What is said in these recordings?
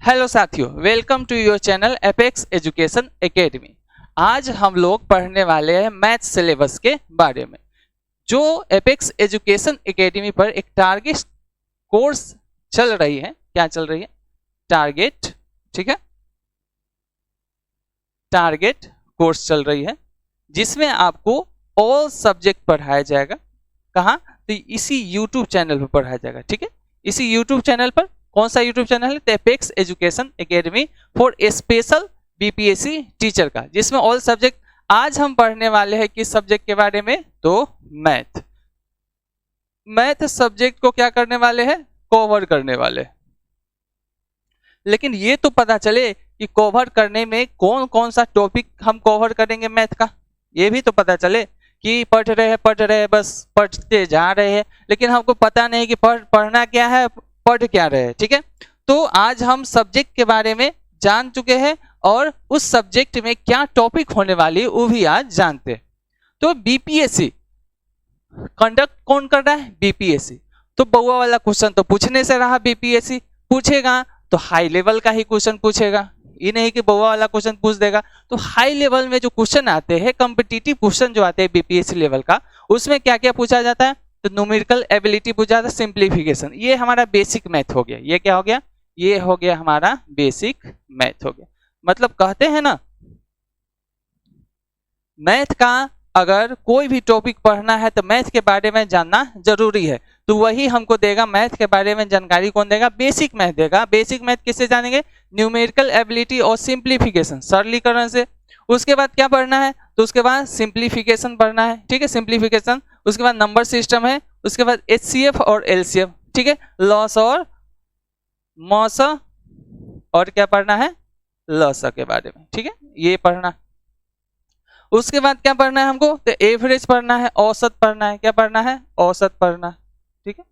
Hello साथियों, welcome to your channel Apex Education Academy. आज हम लोग पढ़ने वाले हैं मैथ सिलेबस के बारे में। जो एपेक्स एजुकेशन एकेडमी पर एक टारगेट कोर्स चल रही है, क्या चल रही है? टारगेट, ठीक है, टारगेट कोर्स चल रही है जिसमें आपको ऑल सब्जेक्ट पढ़ाया जाएगा। कहाँ? तो इसी यूट्यूब चैनल पर पढ़ाया जाएगा, ठीक है। इसी यूट्यूब चैनल पर, कौन सा यूट्यूब चैनल है? Apex Education academy for special BPSC teacher का, जिसमें ऑल सब्जेक्ट। आज हम पढ़ने वाले हैं किस सब्जेक्ट के बारे में? तो मैथ। मैथ सब्जेक्ट को क्या करने वाले हैं? कवर करने वाले। लेकिन ये तो पता चले कि कवर करने में कौन कौन सा टॉपिक हम कवर करेंगे मैथ का, ये भी तो पता चले। कि पढ़ रहे हैं, बस पढ़ते जा रहे हैं, लेकिन हमको पता नहीं कि पढ़ना क्या है, पढ़ क्या रहे हैं, ठीक है। तो आज हम सब्जेक्ट के बारे में जान चुके हैं और उस सब्जेक्ट में क्या टॉपिक होने वाली है वो भी आज जानते हैं। तो बीपीएससी कंडक्ट कौन कर रहा है? बीपीएससी। तो बउआ वाला क्वेश्चन तो पूछने से रहा, बीपीएससी पूछेगा तो हाई लेवल का ही क्वेश्चन पूछेगा, ये नहीं कि बउआ वाला क्वेश्चन पूछ देगा। तो हाई लेवल में जो क्वेश्चन आते हैं, कॉम्पिटिटिव क्वेश्चन जो आते हैं बीपीएससी लेवल का, उसमें क्या क्या पूछा जाता है? तो न्यूमेरिकल एबिलिटी पूछा जाता है, सिंप्लीफिकेशन। ये हमारा बेसिक मैथ हो गया। ये क्या हो गया? ये हो गया हमारा बेसिक मैथ हो गया। मतलब कहते हैं ना, मैथ का अगर कोई भी टॉपिक पढ़ना है तो मैथ के बारे में जानना जरूरी है। तो वही हमको देगा मैथ के बारे में जानकारी, कौन देगा? बेसिक मैथ देगा। बेसिक मैथ किससे जानेंगे? न्यूमेरिकल एबिलिटी और सिंप्लीफिकेशन, सरलीकरण से। उसके बाद क्या पढ़ना है? तो उसके बाद सिंप्लीफिकेशन पढ़ना है, ठीक है, सिंप्लीफिकेशन। उसके बाद नंबर सिस्टम है, उसके बाद एचसीएफ और एलसीएफ, ठीक है, लॉस और मॉस, और क्या पढ़ना है? लॉस के बारे में, ठीक है, ये पढ़ना। उसके बाद क्या पढ़ना है हमको? तो एवरेज पढ़ना है, औसत पढ़ना है। क्या पढ़ना है? औसत पढ़ना है, ठीक है।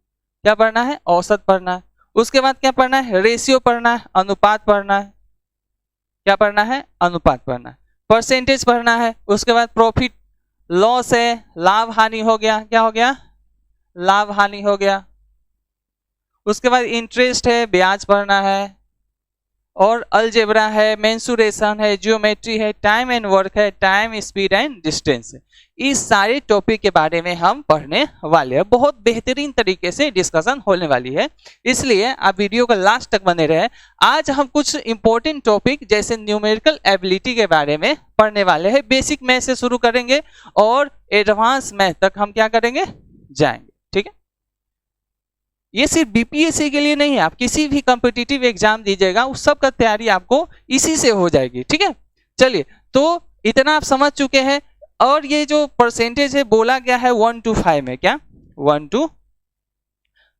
क्या पढ़ना है? औसत पढ़ना है। उसके बाद क्या पढ़ना है? रेशियो पढ़ना है, अनुपात पढ़ना है। क्या पढ़ना है? अनुपात पढ़ना है। परसेंटेज पढ़ना है। उसके बाद प्रॉफिट लॉस है, लाभ हानि हो गया। क्या हो गया? लाभ हानि हो गया। उसके बाद इंटरेस्ट है, ब्याज पढ़ना है, और अलजेब्रा है, मेंसुरेशन है, जियोमेट्री है, टाइम एंड वर्क है, टाइम स्पीड एंड डिस्टेंस है। इस सारे टॉपिक के बारे में हम पढ़ने वाले हैं। बहुत बेहतरीन तरीके से डिस्कशन होने वाली है, इसलिए आप वीडियो का लास्ट तक बने रहे। आज हम कुछ इंपॉर्टेंट टॉपिक जैसे न्यूमेरिकल एबिलिटी के बारे में पढ़ने वाले हैं। बेसिक मैथ से शुरू करेंगे और एडवांस मैथ तक हम क्या करेंगे? जाएंगे, ठीक है। ये सिर्फ बीपीएससी के लिए नहीं है, आप किसी भी कॉम्पिटिटिव एग्जाम दीजिएगा उस सब का तैयारी आपको इसी से हो जाएगी, ठीक है। चलिए, तो इतना आप समझ चुके हैं। और ये जो परसेंटेज है बोला गया है 1 to 5 में, क्या 1 to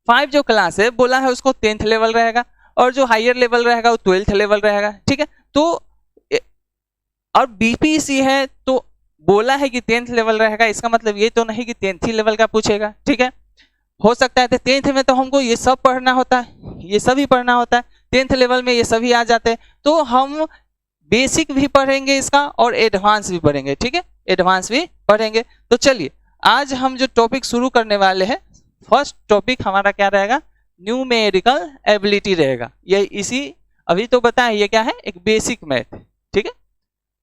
5 जो क्लास है बोला है उसको 10th लेवल रहेगा, और जो हायर लेवल रहेगा वो 12th लेवल रहेगा, ठीक है। तो और बीपीएससी है तो बोला है कि 10th लेवल रहेगा, इसका मतलब ये तो नहीं कि 10th ही लेवल का पूछेगा, ठीक है। हो सकता है 10th में तो हमको ये सब पढ़ना होता है, ये सभी पढ़ना होता है, 10th लेवल में ये सभी आ जाते हैं। तो हम बेसिक भी पढ़ेंगे इसका और एडवांस भी पढ़ेंगे, ठीक है, एडवांस भी पढ़ेंगे। तो चलिए, आज हम जो टॉपिक शुरू करने वाले हैं, फर्स्ट टॉपिक हमारा क्या रहेगा? न्यूमेरिकल एबिलिटी रहेगा। ये इसी अभी तो बताएं, ये क्या है? एक बेसिक मैथ, ठीक है।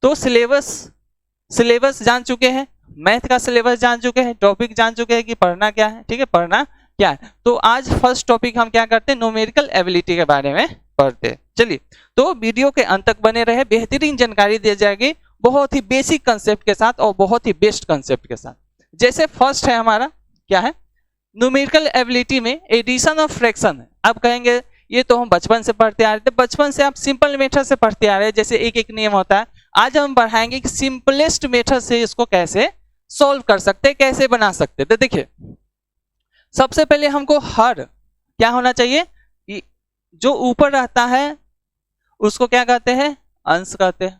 तो सिलेबस जान चुके हैं, मैथ का सिलेबस जान चुके हैं, टॉपिक जान चुके हैं कि पढ़ना क्या है, ठीक है, पढ़ना क्या है। तो आज फर्स्ट टॉपिक हम क्या करते हैं? न्यूमेरिकल एबिलिटी के बारे में पढ़ते हैं। चलिए, तो वीडियो के अंत तक बने रहे, बेहतरीन जानकारी दी जाएगी, बहुत ही बेसिक कंसेप्ट के साथ और बहुत ही बेस्ट कंसेप्ट के साथ। जैसे फर्स्ट है हमारा, क्या है? न्यूमेरिकल एबिलिटी में एडिशन और फ्रैक्शन है। आप कहेंगे ये तो हम बचपन से पढ़ते आ रहे थे, बचपन से आप सिंपल मेथड से पढ़ते आ रहे हैं, जैसे एक एक नियम होता है। आज हम पढ़ाएंगे कि सिंपलेस्ट मेथड से इसको कैसे सॉल्व कर सकते हैं, कैसे बना सकते हैं। तो देखिए, सबसे पहले हमको हर क्या होना चाहिए? जो ऊपर रहता है उसको क्या कहते हैं? अंश कहते हैं,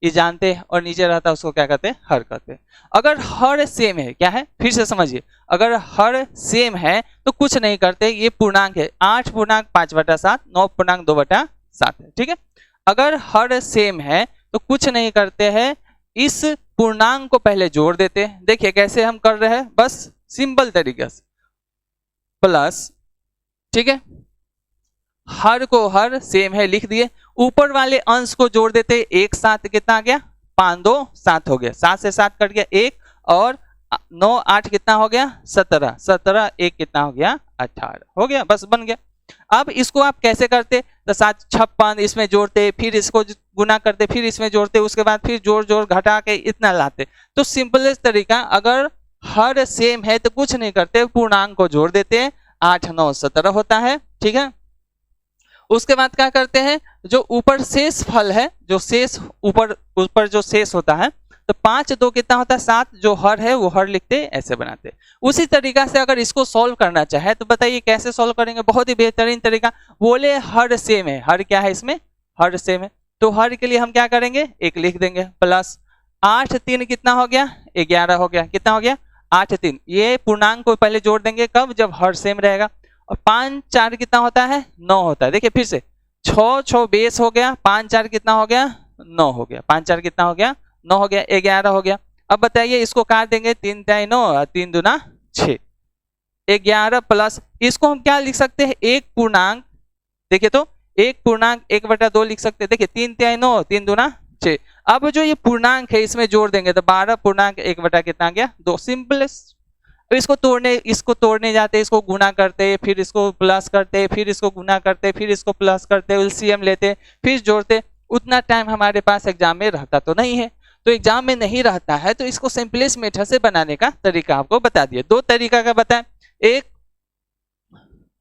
ये जानते हैं। और नीचे रहता है उसको क्या कहते हैं? हर कहते हैं। अगर हर सेम है, क्या है? फिर से समझिए, अगर हर सेम है तो कुछ नहीं करते, ये पूर्णांक है, 8.5/7, 9.2/7 है, ठीक है। अगर हर सेम है तो कुछ नहीं करते हैं, इस पूर्णांक को पहले जोड़ देते हैं। देखिए कैसे हम कर रहे हैं, बस सिंपल तरीके से, प्लस, ठीक है, हर को हर सेम है लिख दिए, ऊपर वाले अंश को जोड़ देते, एक साथ कितना आ गया 5 2 7 हो गया, 7 से 7 कट गया 1 और 9 8 कितना हो गया 17, 17 1 कितना हो गया 18 हो गया, बस बन गया। अब इसको आप कैसे करते, तो 7 56 इसमें जोड़ते, फिर इसको गुना करते, फिर इसमें जोड़ते, उसके बाद फिर जोड़ जोड़ घटा के इतना लाते। तो सिंपलेस्ट तरीका, अगर हर सेम है तो कुछ नहीं करते, पूर्णांक को जोड़ देते हैं, 8 9 17 होता है, ठीक है। उसके बाद क्या करते हैं, जो ऊपर शेष फल है, जो शेष ऊपर जो शेष होता है, तो 5 2 कितना होता है 7, जो हर है वो हर लिखते ऐसे बनाते। उसी तरीका से अगर इसको सॉल्व करना चाहे तो बताइए कैसे सॉल्व करेंगे, बहुत ही बेहतरीन तरीका। बोले हर सेम है, हर क्या है इसमें हर सेम है, तो हर के लिए हम क्या करेंगे 1 लिख देंगे, प्लस 8 3 कितना हो गया 11 हो गया, कितना हो गया 8 3, ये पूर्णांक को पहले जोड़ देंगे कब, जब हर सेम रहेगा। और 5 4 कितना होता है 9 होता है, देखिए फिर से 6 6 20 हो गया, 5 4 कितना हो गया 9 हो गया, 5 4 कितना हो गया 9 हो गया, 11 हो गया। अब बताइए इसको काट देंगे, 3 3 9 3 दूना 6, 11 प्लस इसको हम क्या लिख सकते हैं, एक पूर्णांक, देखिए तो एक पूर्णांक 1/2 लिख सकते हैं, देखिए 3 3 9 3 दूना 6। अब जो ये पूर्णांक है इसमें जोड़ देंगे तो 12 पूर्णांक 1 कितना गया 2, सिंपलेस्ट। इसको तोड़ने जाते, इसको गुना करते, फिर इसको प्लस करते, फिर इसको गुना करते, फिर इसको प्लस करते, एलसीएम लेते, फिर जोड़ते, उतना टाइम हमारे पास एग्जाम में रहता तो नहीं है। तो एग्जाम में नहीं रहता है तो इसको सिंपलेस्ट मेथड से बनाने का तरीका आपको बता दिया, 2 तरीका का बताएं, एक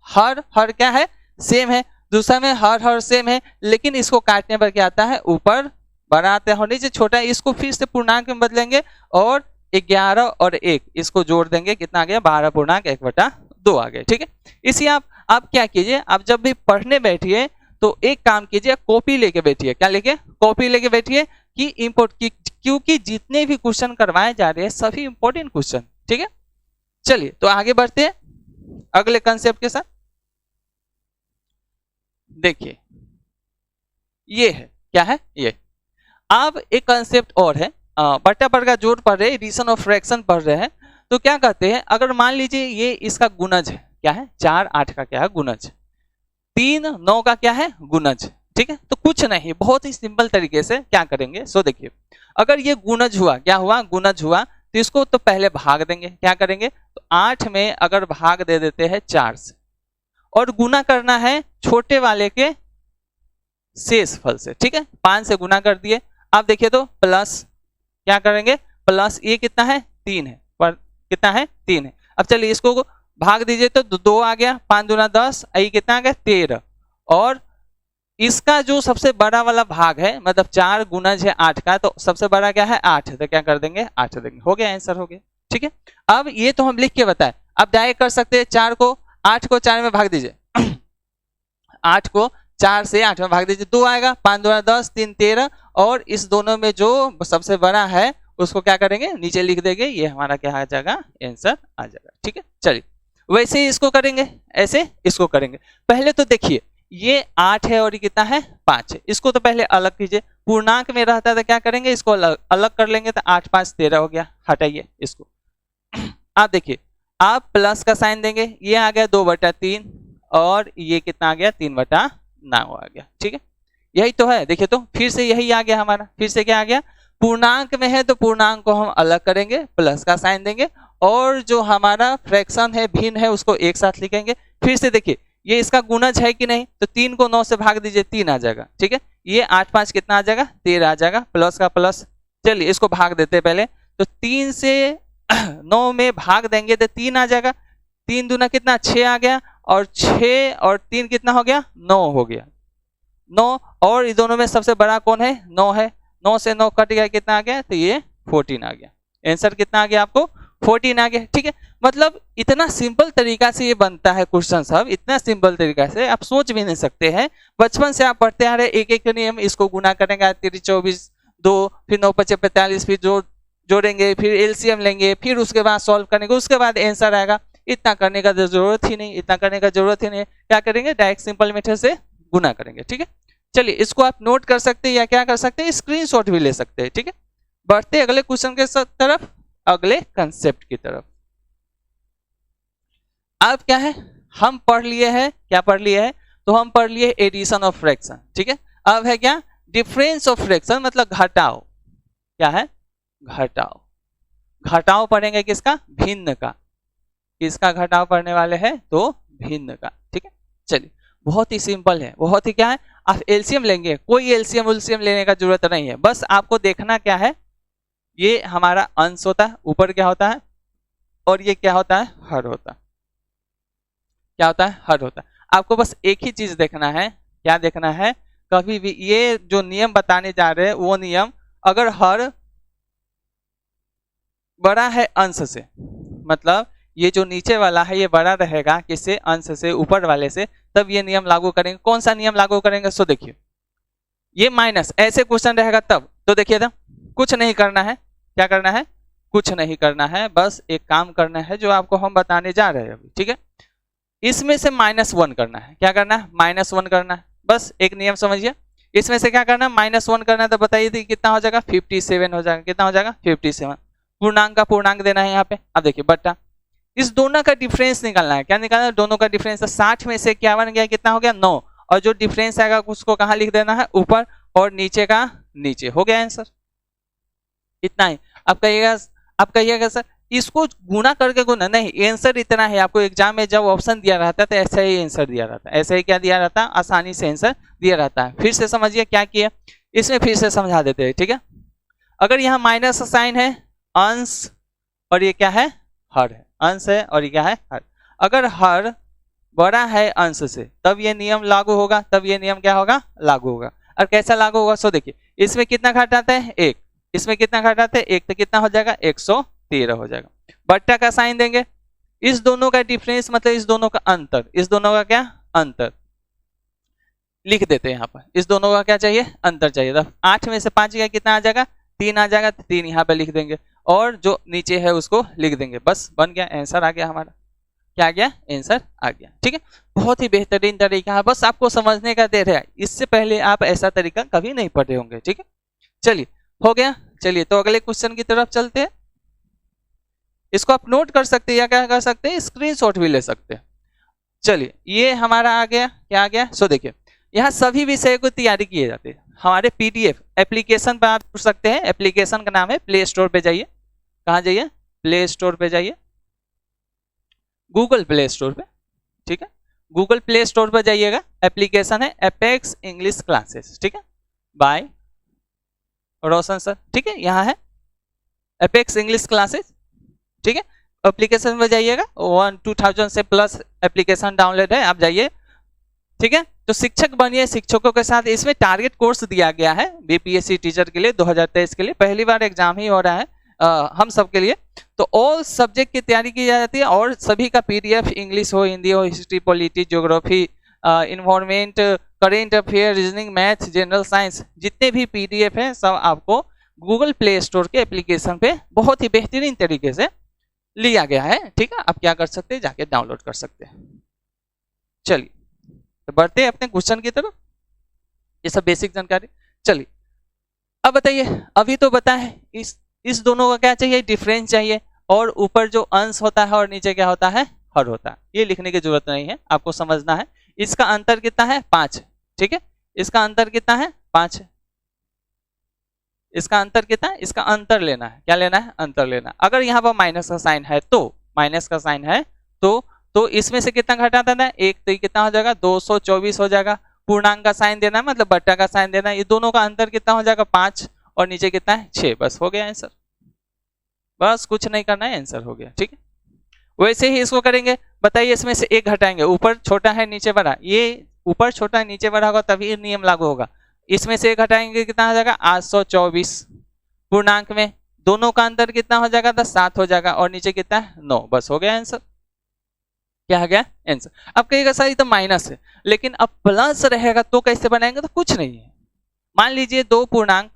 हर क्या है सेम है, दूसरा में हर सेम है, लेकिन इसको काटने पर क्या आता है ऊपर बड़ा आता है, नीचे छोटा है, इसको फिर से पूर्णांक में बदलेंगे और 11 और 1 इसको जोड़ देंगे, कितना आ गया 12 पूर्णांक 1/2 आ गया, ठीक है। इसी आप क्या कीजिए, आप जब भी पढ़ने बैठिए तो एक काम कीजिए, कॉपी लेके बैठिए, क्या लेके कॉपी लेके बैठिए कि इंपोर्ट की, क्योंकि जितने भी क्वेश्चन करवाए जा रहे हैं सभी इंपॉर्टेंट क्वेश्चन, ठीक है। चलिए तो आगे बढ़ते हैं अगले कंसेप्ट के साथ। देखिए ये है क्या है, ये अब एक कंसेप्ट और है, बट्टा पर का जोड़ पढ़ रहे हैं, एडिशन ऑफ फ्रैक्शन पढ़ रहे हैं, तो क्या कहते हैं, अगर मान लीजिए ये इसका गुणज है, क्या है 4 8 का क्या है गुणज, 3 9 का क्या है गुणज, ठीक है। तो कुछ नहीं, बहुत ही सिंपल तरीके से क्या करेंगे, सो देखिए अगर ये गुणज हुआ, क्या हुआ गुणज हुआ, तो इसको तो पहले भाग देंगे, क्या करेंगे, तो 8 में अगर भाग दे देते हैं 4 से, और गुना करना है छोटे वाले के शेष फल से, ठीक है, 5 से गुना कर दिए। अब देखिए तो प्लस क्या करेंगे, प्लस ये कितना है 3 है, पर कितना है 3 है। अब चलिए इसको भाग दीजिए तो 2 आ गया, 5 दूना 10, ये कितना आ गया 13, और इसका जो सबसे बड़ा वाला भाग है, मतलब 4 गुणज है 8 का, तो सबसे बड़ा क्या है 8, तो क्या कर देंगे 8 देंगे, हो गया आंसर हो गया, ठीक है। अब ये तो हम लिख के बताए, अब डायरेक्ट कर सकते हैं, 8 को 4 में भाग दीजिए 8 को 4 से 8 में भाग दीजिए, 2 आएगा, 5 दूना 10 3 13, और इस दोनों में जो सबसे बड़ा है उसको क्या करेंगे नीचे लिख देंगे, ये हमारा क्या आ जाएगा आंसर आ जाएगा, ठीक है। चलिए वैसे ही इसको करेंगे, ऐसे इसको करेंगे। पहले तो देखिए ये 8 है और ये कितना है 5 है, इसको तो पहले अलग कीजिए, पूर्णांक में रहता है तो क्या करेंगे इसको अलग कर लेंगे, तो 8 5 13 हो गया, हटाइए इसको। आप देखिए आप प्लस का साइन देंगे, ये आ गया 2/3 और ये कितना आ गया 3/9 आ गया, ठीक है। यही तो है, देखिए तो फिर से यही आ गया हमारा, फिर से क्या आ गया, पूर्णांक में है तो पूर्णांक को हम अलग करेंगे, प्लस का साइन देंगे, और जो हमारा फ्रैक्शन है भिन्न है उसको एक साथ लिखेंगे। फिर से देखिए ये इसका गुणज है कि नहीं, तो 3 को 9 से भाग दीजिए 3 आ जाएगा, ठीक है। ये 8 5 कितना आ जाएगा 13 आ जाएगा, प्लस का प्लस, चलिए इसको भाग देते हैं पहले, तो 3 से 9 में भाग देंगे तो 3 आ जाएगा, 3 दूना कितना 6 आ गया, और 6 और 3 कितना हो गया 9 हो गया, 9, और इन दोनों में सबसे बड़ा कौन है 9 है, 9 से 9 कट गया, कितना आ गया, तो ये 14 आ गया, आंसर कितना आ गया आपको 14 आ गया, ठीक है। मतलब इतना सिंपल तरीका से ये बनता है क्वेश्चन सब, इतना सिंपल तरीका से आप सोच भी नहीं सकते हैं। बचपन से आप पढ़ते आ रहे एक एक नियम, इसको गुना करेंगे 3 24 2, फिर 9 5 45, फिर जोड़ेंगे, फिर एलसीएम लेंगे, फिर उसके बाद सॉल्व करेंगे, उसके बाद आंसर आएगा। इतना करने का जरूरत ही नहीं, इतना करने का जरूरत ही नहीं, क्या करेंगे डायरेक्ट सिंपल मेथड से गुना करेंगे, ठीक है। चलिए इसको आप नोट कर सकते हैं या क्या कर सकते हैं, स्क्रीनशॉट भी ले सकते हैं, ठीक है। बढ़ते अगले क्वेश्चन के तरफ, अगले कंसेप्ट की तरफ। अब क्या है हम पढ़ लिए हैं, क्या पढ़ लिए हैं, तो हम पढ़ लिए एडिशन ऑफ फ्रैक्शन, ठीक है। अब है क्या, डिफरेंस ऑफ फ्रैक्शन, मतलब घटाव। क्या है, घटाव। घटाव पढ़ेंगे किसका, भिन्न का। किसका घटाव पढ़ने वाले हैं, तो भिन्न का, ठीक है। चलिए बहुत ही सिंपल है, बहुत ही क्या है, आप एलसीएम लेंगे, कोई एलसीएम उलसीएम लेने का जरूरत नहीं है, बस आपको देखना क्या है, ये हमारा अंश होता है, ऊपर क्या होता है, और ये क्या होता है, हर होता है। क्या होता है, हर होता है। आपको बस एक ही चीज देखना है, क्या देखना है, कभी भी ये जो नियम बताने जा रहे हैं वो नियम अगर हर बड़ा है अंश से, मतलब ये जो नीचे वाला है ये बड़ा रहेगा किससे, अंश से, ऊपर वाले से, तब ये नियम लागू करेंगे। कौन सा नियम लागू करेंगे, सो देखिए ये माइनस ऐसे क्वेश्चन रहेगा तब, तो देखिए था कुछ नहीं करना है, क्या करना है, कुछ नहीं करना है, बस एक काम करना है जो आपको हम बताने जा रहे हैं अभी, ठीक है। इसमें से -1 करना है, क्या करना है, -1 करना है, बस एक नियम समझिए। इसमें से क्या करना है, -1 करना है, तो बताइए थी कितना हो जाएगा, 57 हो जाएगा। कितना हो जाएगा, 57। पूर्णांक का पूर्णांक देना है यहाँ पे, अब देखिए बट्टा, इस दोनों का डिफरेंस निकालना है। क्या निकालना है, दोनों का डिफरेंस। 60 में से क्या बन गया, कितना हो गया, 9, और जो डिफरेंस आएगा उसको कहाँ लिख देना है, ऊपर, और नीचे का नीचे। हो गया आंसर, इतना ही। अब कहिएगा सर इसको गुना करके गुना नहीं, आंसर इतना है। आपको एग्जाम में जब ऑप्शन दिया रहता है तो ऐसा ही आंसर दिया रहता है, ऐसे ही क्या दिया रहता है, आसानी से आंसर दिया रहता है। फिर से समझिए क्या किया, इसमें फिर से समझा देते हैं, ठीक है। अगर यहाँ माइनस साइन है, अंश, और ये क्या है, हर है, अंश है, और ये क्या है, हर। अगर हर बड़ा है अंश से तब ये नियम लागू होगा, तब ये नियम क्या होगा, लागू होगा। और कैसा लागू होगा, सो देखिए इसमें कितना घटाते हैं, 1, इसमें कितना घटाते हैं, 1, तो कितना हो जाएगा, 113 हो जाएगा। बट्टा का साइन देंगे, इस दोनों का डिफरेंस मतलब इस दोनों का अंतर, इस दोनों का क्या, अंतर लिख देते हैं यहाँ पर। इस दोनों का क्या चाहिए, अंतर चाहिए। तो 8 में से 5 गया, कितना आ जाएगा, 3 आ जाएगा, तो 3 यहाँ पे लिख देंगे, और जो नीचे है उसको लिख देंगे, बस बन गया, आंसर आ गया हमारा। क्या आ गया, आंसर आ गया, ठीक है। बहुत ही बेहतरीन तरीका है, बस आपको समझने का देर है, इससे पहले आप ऐसा तरीका कभी नहीं पढ़े होंगे, ठीक है। चलिए हो गया, चलिए तो अगले क्वेश्चन की तरफ चलते हैं। इसको आप नोट कर सकते हैं या क्या कर सकते हैं, स्क्रीनशॉट भी ले सकते हैं। चलिए ये हमारा आ गया, क्या आ गया, सो देखिए यहाँ सभी विषय को तैयारी किए जाते हैं। हमारे पीडीएफ एप्लीकेशन पर आप पूछ सकते हैं, एप्लीकेशन का नाम है प्ले स्टोर पे जाइए, कहाँ जाइए, प्ले स्टोर पे जाइए, गूगल प्ले स्टोर पे, ठीक है। गूगल प्ले स्टोर पर जाइएगा, एप्लीकेशन है एपेक्स इंग्लिश क्लासेस, ठीक है, बाय रोशन सर, ठीक है। यहाँ है एपेक्स इंग्लिश क्लासेस, ठीक है। एप्लीकेशन में जाइएगा, 2000 से प्लस एप्लीकेशन डाउनलोड है, आप जाइए, ठीक है। तो शिक्षक बनिए, शिक्षकों के साथ इसमें टारगेट कोर्स दिया गया है बीपीएससी टीचर के लिए 2023 के लिए, पहली बार एग्जाम ही हो रहा है हम सब के लिए। तो ऑल सब्जेक्ट की तैयारी की जाती है, और सभी का पीडीएफ, इंग्लिश हो, हिंदी हो, history, polity, geography, environment, current affair, reasoning, math, general science, जितने भी पीडीएफ हैं सब आपको गूगल प्ले स्टोर के एप्लीकेशन पे बहुत ही बेहतरीन तरीके से लिया गया है, ठीक है। आप क्या कर सकते हैं, जाके डाउनलोड कर सकते हैं। चलिए तो बढ़ते हैं अपने क्वेश्चन की तरफ, ये सब बेसिक जानकारी। चलिए अब बताइए, अभी तो बता है इस दोनों का क्या चाहिए, डिफरेंस चाहिए, और ऊपर जो अंश होता है और नीचे क्या होता है, हर होता है। ये लिखने की जरूरत नहीं है, आपको समझना है। इसका अंतर कितना है, 5, ठीक है। इसका अंतर कितना है, 5 है। इसका अंतर कितना है, इसका अंतर लेना है, क्या लेना है, अंतर लेना। अगर यहाँ पर माइनस का साइन है तो, माइनस का साइन है तो इसमें से कितना घटा देना है, 1, तो कितना हो जाएगा, 224 हो जाएगा। पूर्णांक का साइन देना है, मतलब बट्टा का साइन देना है। ये दोनों का अंतर कितना हो जाएगा, 5, और नीचे कितना है, 6, बस हो गया आंसर। बस कुछ नहीं करना है, आंसर हो गया, ठीक है। वैसे ही इसको करेंगे, बताइए इसमें से 1 घटाएंगे, ऊपर छोटा है नीचे बड़ा, ये ऊपर छोटा है नीचे बड़ा होगा तभी नियम लागू होगा। इसमें से 1 घटाएंगे, कितना हो जाएगा, 824। पूर्णांक में दोनों का अंतर कितना हो जाएगा, 7 हो जाएगा, और नीचे कितना है, 9, बस हो गया आंसर। क्या हो गया आंसर। अब कहिएगा सर ये तो माइनस है, लेकिन अब प्लस रहेगा तो कैसे बनाएंगे, तो कुछ नहीं है। मान लीजिए 2 पूर्णांक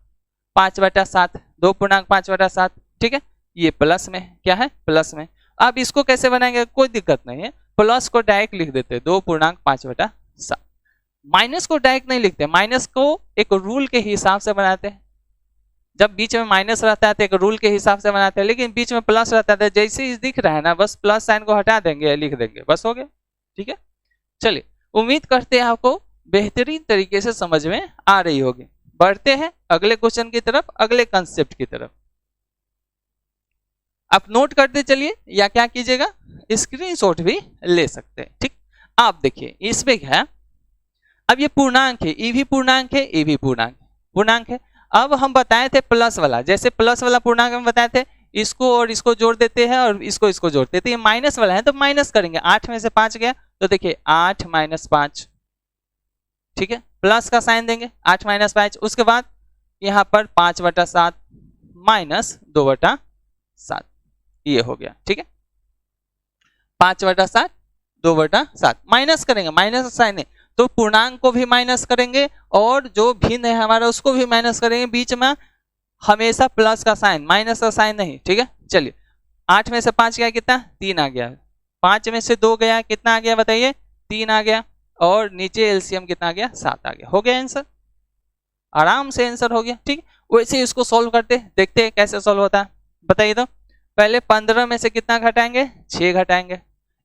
5/7, 2 पूर्णांक 5/7, ठीक है, ये प्लस में, क्या है, प्लस में। अब इसको कैसे बनाएंगे, कोई दिक्कत नहीं है, प्लस को डायरेक्ट लिख देते, 2 पूर्णांक 5/7। माइनस को डायरेक्ट नहीं लिखते, माइनस को एक रूल के हिसाब से बनाते हैं। जब बीच में माइनस रहता है तो एक रूल के हिसाब से बनाते हैं, लेकिन बीच में प्लस रहता है, जैसे ही दिख रहा है ना, बस प्लस साइन को हटा देंगे, लिख देंगे, बस हो गया, ठीक है। चलिए उम्मीद करते हैं आपको बेहतरीन तरीके से समझ में आ रही होगी। बढ़ते हैं अगले क्वेश्चन की तरफ, अगले कंसेप्ट की तरफ। आप नोट करते चलिए या क्या कीजिएगा, स्क्रीनशॉट भी ले सकते हैं। ठीक, आप देखिए इसमें क्या है, अब ये पूर्णांक है, ई भी पूर्णांक है, ए भी पूर्णांक है। अब हम बताए थे प्लस वाला, जैसे प्लस वाला पूर्णांक हम बताए थे, इसको और इसको जोड़ देते हैं और इसको जोड़ देते हैं। माइनस वाला है तो माइनस करेंगे, 8 में से 5 गया तो देखिए 8 - 5, ठीक है, प्लस का साइन देंगे 8 - 5। उसके बाद यहाँ पर 5/7 माइनस 2/7, ये हो गया। ठीक है, 5/7 2/7 माइनस करेंगे, माइनस का साइन है तो पूर्णांक को भी माइनस करेंगे और जो भिन्न है हमारा उसको भी माइनस करेंगे। बीच में हमेशा प्लस का साइन, माइनस का साइन नहीं। ठीक है, चलिए 8 में से 5 गया कितना, 3 आ गया। 5 में से 2 गया कितना आ गया बताइए, 3 आ गया। और नीचे एलसीएम कितना आ गया, 7 आ गया। हो गया आंसर, आराम से आंसर हो गया। ठीक, वैसे इसको सोल्व करते देखते हैं कैसे सोल्व होता है, बताइए तो। पहले 15 में से कितना घटाएंगे, 6 घटाएंगे।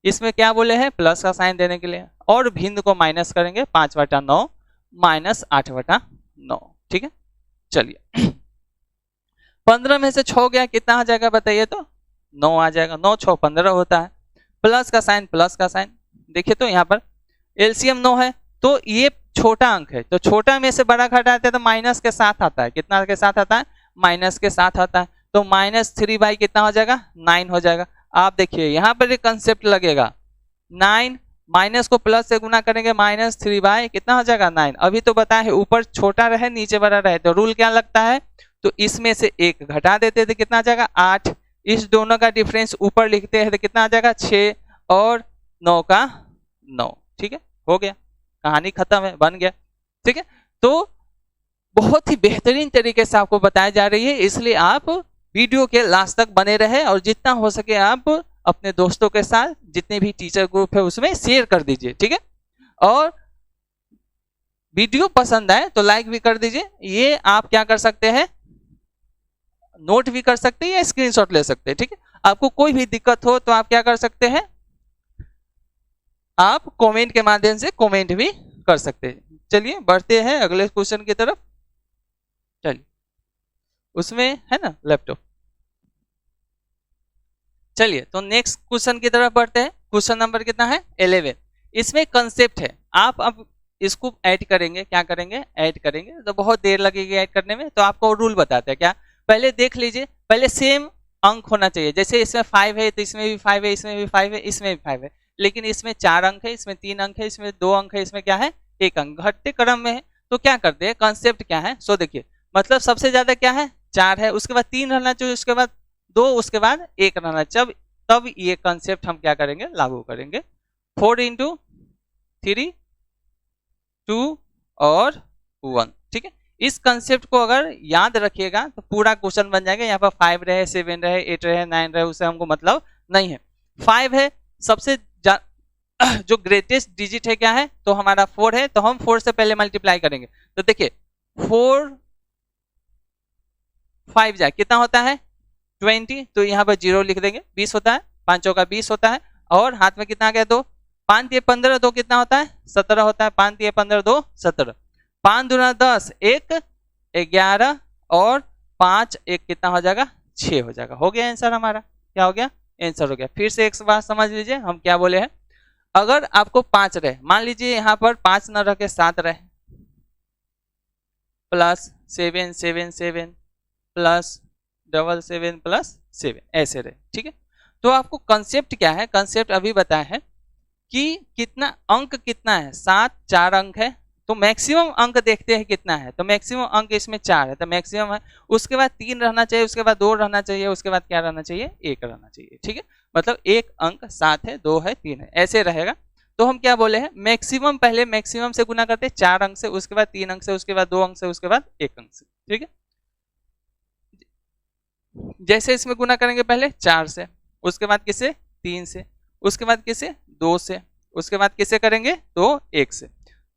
इसमें क्या बोले हैं, प्लस का साइन देने के लिए, और भिन्न को माइनस करेंगे, 5/9 माइनस 8/9। ठीक है, चलिए 15 में से 6 गया कितना आ जाएगा बताइए तो, 9 आ जाएगा। 9 6 15 होता है। प्लस का साइन, प्लस का साइन देखिए तो यहाँ पर एलसीएम 9 है तो ये छोटा अंक है, तो छोटा में से बड़ा घटाते हैं तो माइनस के साथ आता है। कितना के साथ आता है, माइनस के साथ आता है। तो -3 कितना हो जाएगा, 9 हो जाएगा। आप देखिए यहाँ पर एक कंसेप्ट लगेगा, 9 माइनस को प्लस से गुना करेंगे, -3 कितना हो जाएगा, 9। अभी तो बताया है ऊपर छोटा रहे नीचे बड़ा रहे तो रूल क्या लगता है, तो इसमें से एक घटा देते थे, कितना आ जाएगा 8। इस दोनों का डिफरेंस ऊपर लिखते हैं तो कितना आ जाएगा 6 और 9 का 9। ठीक है, हो गया, कहानी खत्म है, बन गया। ठीक है, तो बहुत ही बेहतरीन तरीके से आपको बताया जा रही है, इसलिए आप वीडियो के लास्ट तक बने रहे और जितना हो सके आप अपने दोस्तों के साथ, जितने भी टीचर ग्रुप है उसमें शेयर कर दीजिए। ठीक है, और वीडियो पसंद आए तो लाइक भी कर दीजिए। ये आप क्या कर सकते हैं, नोट भी कर सकते हैं या स्क्रीनशॉट ले सकते हैं। ठीक है, आपको कोई भी दिक्कत हो तो आप क्या कर सकते हैं, आप कमेंट के माध्यम से कमेंट भी कर सकते हैं। चलिए बढ़ते हैं अगले क्वेश्चन की तरफ। चलिए, उसमें है ना लैपटॉप। चलिए तो नेक्स्ट क्वेश्चन की तरफ बढ़ते हैं। क्वेश्चन नंबर कितना है, 11। इसमें कंसेप्ट है, आप अब इसको ऐड करेंगे, क्या करेंगे, ऐड करेंगे तो बहुत देर लगेगी ऐड करने में, तो आपको रूल बताते हैं। क्या, पहले देख लीजिए, पहले सेम अंक होना चाहिए। जैसे इसमें 5 है तो इसमें भी 5 है, इसमें भी 5 है, इसमें भी 5 है, लेकिन इसमें 4 अंक है, इसमें 3 अंक है, इसमें 2 अंक है, इसमें क्या है 1 अंक, घटते क्रम में है। तो क्या करते हैं, कंसेप्ट क्या है, सो देखिए, मतलब सबसे ज्यादा क्या है 4 है, उसके बाद 3 रहना चाहिए, उसके बाद 2, उसके बाद 1 रहना चाहिए। तब ये कंसेप्ट हम क्या करेंगे, लागू करेंगे। 4 × 3 2 और 1। ठीक है, इस कंसेप्ट को अगर याद रखिएगा तो पूरा क्वेश्चन बन जाएगा। यहाँ पर 5 रहे, 7 रहे, 8 रहे, 9 रहे, उससे हमको मतलब नहीं है। 5 है, सबसे जो ग्रेटेस्ट डिजिट है क्या है, तो हमारा 4 है, तो हम 4 से पहले मल्टीप्लाई करेंगे। तो देखिए 4 5 जाए कितना होता है 20, तो यहाँ पर 0 लिख देंगे, 20 होता है, 5 का 20 होता है, और हाथ में कितना आ गया 2, 5 × 15 2 कितना होता है 17 होता है, 5 × 15 2 17, 5 दूना 10 1 11 और 5 1 कितना हो जाएगा 6 हो जाएगा। हो गया आंसर हमारा, क्या हो गया, आंसर हो गया। फिर से एक बात समझ लीजिए, हम क्या बोले हैं, अगर आपको 5 रहे, मान लीजिए यहाँ पर 5 न रखे 7 रहे, प्लस 7 7 7 प्लस 7 7 प्लस 7 ऐसे रहे। ठीक है, तो आपको कंसेप्ट क्या है, कंसेप्ट अभी बताया है कि कितना अंक कितना है, 7 4 अंक है, तो मैक्सिमम अंक देखते हैं कितना है, तो मैक्सिमम अंक इसमें 4 है, तो मैक्सिमम है। उसके बाद 3 रहना चाहिए, उसके बाद 2 रहना चाहिए, उसके बाद क्या रहना चाहिए 1 रहना चाहिए। ठीक है, मतलब एक अंक 7 है, 2 है, 3 है, ऐसे रहेगा। तो हम क्या बोले हैं, मैक्सिमम पहले मैक्सिमम से गुना करते हैं 4 अंक से, उसके बाद 3 अंक से, उसके बाद 2 अंक से, उसके बाद 1 अंक से। ठीक है, जैसे इसमें गुना करेंगे पहले 4 से, उसके बाद किसे 3 से, उसके बाद किसे 2 से, उसके बाद किसे करेंगे तो 1 से।